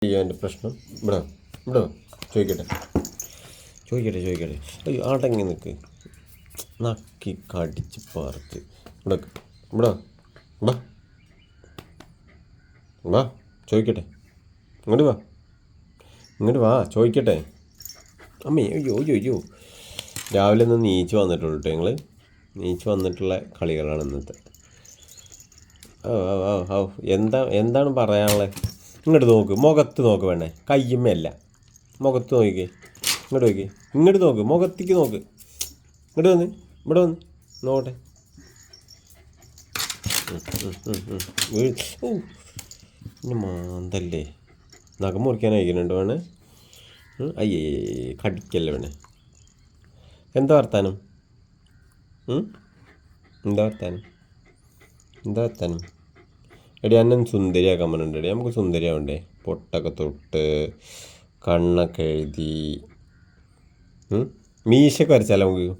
എൻ്റെ പ്രശ്നം ഇവിടെ ഇവിടെ ചോദിക്കട്ടെ ചോദിക്കട്ടെ അയ്യോ അടങ്ങി നിൽക്ക് നക്കി കടിച്ച് പാർക്ക് ഇവിടെ ഇവിടെ വാ വാ ചോദിക്കട്ടെ ഇങ്ങോട്ട് വാ ചോദിക്കട്ടെ അമ്മേ അയ്യോ രാവിലെ ഒന്ന് നീച്ച് വന്നിട്ടുള്ളൂ കേട്ടോ ഞങ്ങൾ നീച്ച് വന്നിട്ടുള്ള കളികളാണ് ഇന്നത്തെ. എന്താണ് പറയാനുള്ളത്? ഇങ്ങോട്ട് നോക്ക്, മുഖത്ത് നോക്ക്, വേണേ കയ്യമ്മയല്ല, മുഖത്ത് നോക്കിക്കേ, ഇങ്ങോട്ട് നോക്ക്, മുഖത്തേക്ക് നോക്ക്, ഇവിടെ വന്ന് നോക്കട്ടെ. ഓ പിന്നെ മാന്തല്ലേ, നഖം മുറിക്കാനായിരിക്കുന്നുണ്ട് വേണേ. അയ്യേ കടിക്കല്ലേ വേണേ. എന്താ വർത്താനം? എന്താ വർത്താനം? എടി അന്നൊന്ന് സുന്ദരിയാക്കാൻ പറഞ്ഞിട്ടുണ്ടെടി, നമുക്ക് സുന്ദരിയാവണ്ടേ? പൊട്ടൊക്കെ തൊട്ട് കണ്ണൊക്കെ എഴുതി മീശയൊക്കെ വരച്ചാലോ നമുക്ക്?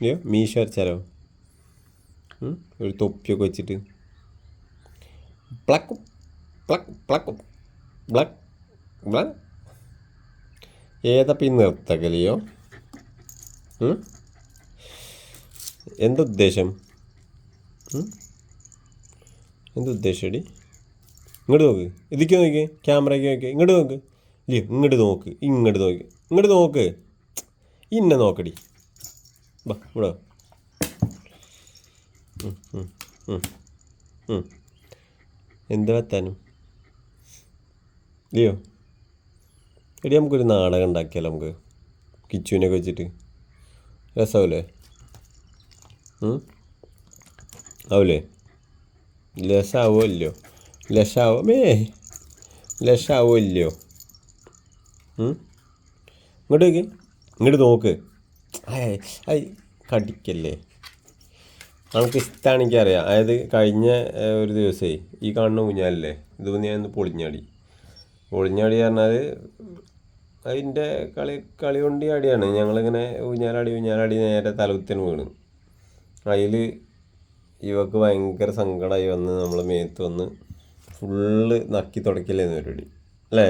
അയ്യോ മീശ വരച്ചാലോ? ഒരു തൊപ്പിയൊക്കെ വെച്ചിട്ട് പ്ലക്കും പ്ലക്ക് പ്ലക്കും ബ്ലക്ക് ബ്ലക്ക്. ഏതപ്പം ഈ നിർത്തക്കലിയോ? എന്തുദ്ദേശം? എന്തുദ്ദേശടി? ഇങ്ങോട്ട് നോക്ക്, ഇതിക്ക് നോക്കി, ക്യാമറയ്ക്ക് നോക്കി, ഇങ്ങോട്ട് നോക്ക്. ഇല്ലേ ഇങ്ങോട്ട് നോക്ക് ഇന്നെ നോക്കടി. ബാ ഇവിടെ എന്ത് വെത്താനും ഇല്ലയോ? എടി നമുക്കൊരു നാടകം ഉണ്ടാക്കിയാലോ? നമുക്ക് കിച്ചുവിനൊക്കെ വെച്ചിട്ട് രസമാവില്ലേ? ആവില്ലേ? ലസാവോ ഇല്ലയോ? ലസാവോ ഇല്ലയോ? ഇങ്ങോട്ട് നോക്ക്. ഐ കടിക്കല്ലേ. നമുക്ക് ഇഷ്ടമാണ്, എനിക്കറിയാം. അതായത് കഴിഞ്ഞ ഒരു ദിവസമേ ഈ കാണുന്ന ഊഞ്ഞാലല്ലേ, ഇത് ഞാൻ ഒന്ന് പൊളിഞ്ഞാടി പറഞ്ഞാൽ അതിൻ്റെ കളി കൊണ്ട് ആടിയാണ്. ഞങ്ങളിങ്ങനെ ഊഞ്ഞാലാടി നേരെ തലകുത്തന് വീണ്. അതിൽ ഇവക്ക് ഭയങ്കര സങ്കടമായി വന്ന് നമ്മളെ മേത്ത് വന്ന് ഫുള്ള് നക്കി തുടക്കില്ലായിരുന്നു പരിപാടി അല്ലേ?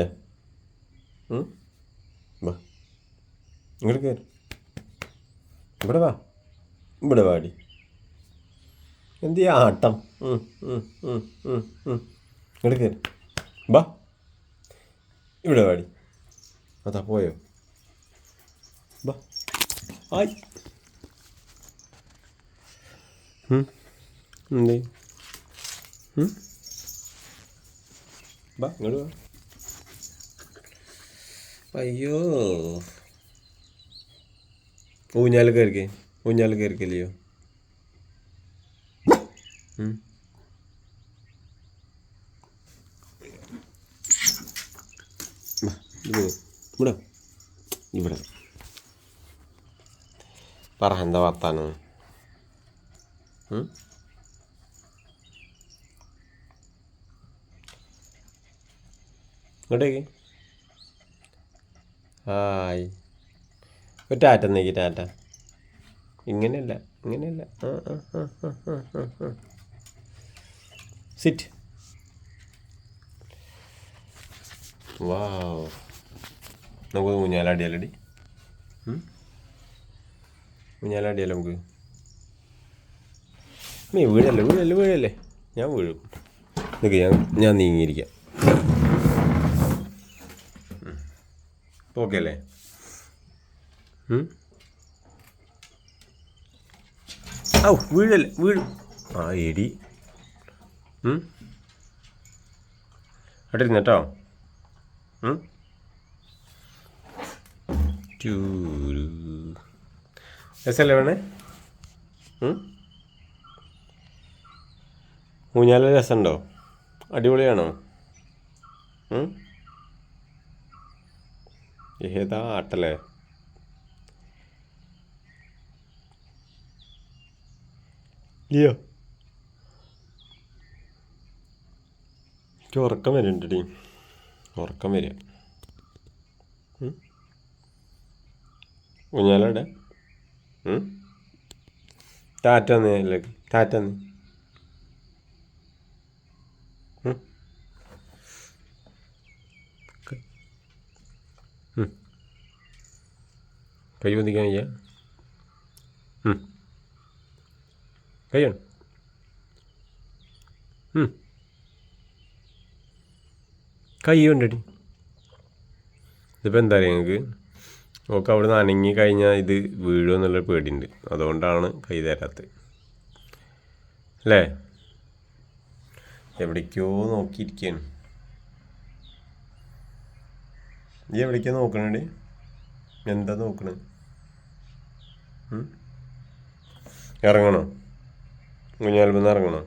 വാ ഇങ്ങോട്ട് കയറി, ഇവിടെ വാടി. എന്ത് ആട്ടം? ഇങ്ങോട്ട് കയറി, ബാ ഇവിടെ വാടി. അതാ പോയോ? ബാ ആയി എന്തേ? ബാ ഇങ്ങോട്ട് വാ. അയ്യോ ഊഞ്ഞാൽ കയറിക്കല്ലയോ? ഇവിടെ പറ, എന്താ വർത്താനം? ഇങ്ങോട്ടേക്ക് ഹായ്. ഒരു ടാറ്റ നേക്ക്, ടാറ്റ. ഇങ്ങനെയല്ല സിറ്റ്. വാവ്, നമുക്ക് ഊഞ്ഞാലാടിയാലടി? ഊഞ്ഞാലാടിയാലോ നമുക്ക്? വീഴല്ലേ, ഞാൻ വീഴും. നിൽക്ക്, ഞാൻ നീങ്ങിയിരിക്കാം. ഓക്കെ അല്ലേ? വീഴും. ആ എടി അട്ടിരുന്ന് കേട്ടോ. രസമല്ലേ വേണേ? ഊഞ്ഞാല് രസമുണ്ടോ? അടിപൊളിയാണോ? ഏതാ ആട്ടല്ലേ? ഇല്ലയോ? എനിക്ക് ഉറക്കം വരുന്നുണ്ടടി, ഉറക്കം വരിക. ഊഞ്ഞാലവിടെ ടാറ്റന്ന് കൈ പൊന്തിക്കാൻ വയ്യ. കൈയാണ്. കൈ കൊണ്ടടി. ഇതിപ്പോൾ എന്താ അറിയാം നിങ്ങൾക്ക്, ഓക്കെ അവിടെ നിന്ന് അനങ്ങി കഴിഞ്ഞാൽ ഇത് വീഴുമെന്നുള്ള പേടിയുണ്ട്, അതുകൊണ്ടാണ് കൈ തരാത്തത് അല്ലേ. എവിടേക്കോ നോക്കിയിരിക്കുകയാണ്. നീ എവിടേക്കാ നോക്കണേ? എന്താ നോക്കണേ? ഇറങ്ങണോ? കുഞ്ഞാൽമെന്ന് ഇറങ്ങണോ?